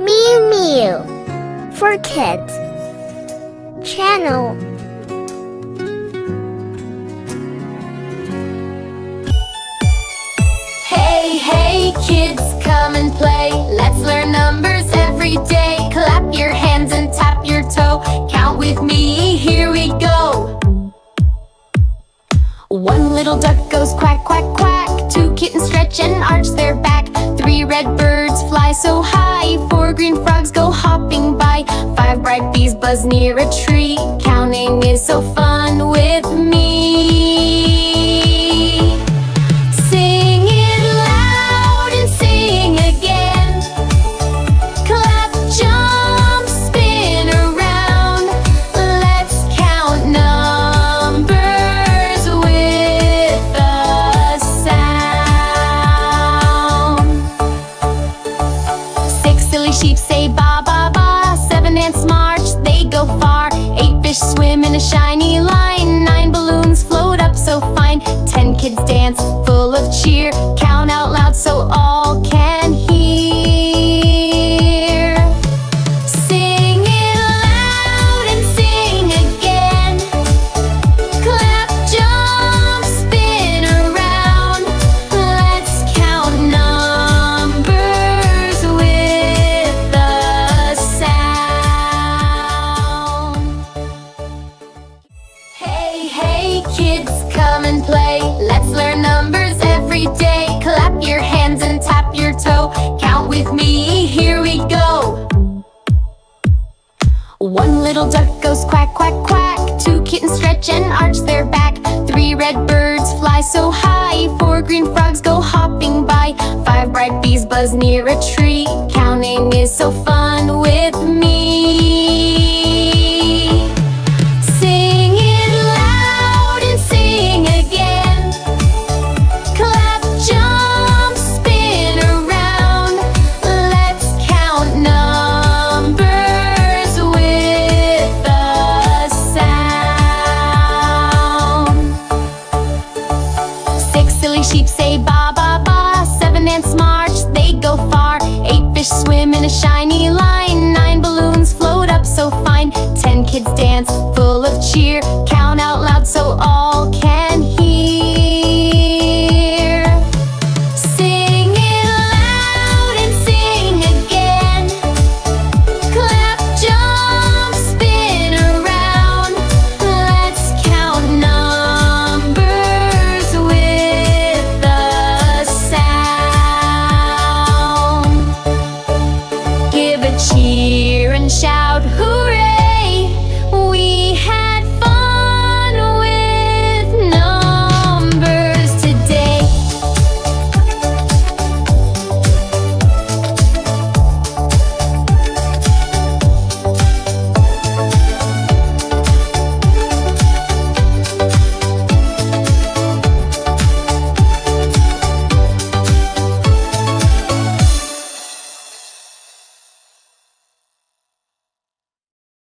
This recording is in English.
Miu Miu for Kids channel. Hey, hey, kids, come and play. Let's learn numbers every day. Clap your hands and tap your toe. Count with me, here we go. One little duck goes quack, quack, quack. Two kittens stretch and arch their back. Three red birds fly so high. Four green frogs go hopping by. Five bright bees buzz near a tree. Counting is so fun with me. Sing it loud and sing again. Clap, jump, spin around. Let's count numbers with the sound. Six silly sheep say ba ba ba. Seven ants march, they go far. Eight fish swim in a shiny line. Nine balloons float up so fine. 10 kids dance full of cheer. Count out loud so all can hear. Sing it loud and sing again. Clap, jump, spin around. Let's count numbers with the sound. Hey, hey, kids, come and play. Let's learn numbers every day. Clap your hands and tap your toe. Count with me, here we go. One little duck goes quack, quack, quack. Two kittens stretch and arch their back. Three red birds fly so high. Four green frogs go hopping by. Five bright bees buzz near a tree. Counting is so fun with me. Sing it loud and sing again. Clap, jump, spin around. Let's count numbers with the sound. Six silly sheep say ba ba ba. Seven ants march, they go far. Eight fish swim in a shiny line. Nine balloons float up so fine. 10 kids dance full of cheer. Count out loud so all can hear. Sing it loud and sing again. Clap, jump, spin around. Let's count numbers with the sound. Give a cheer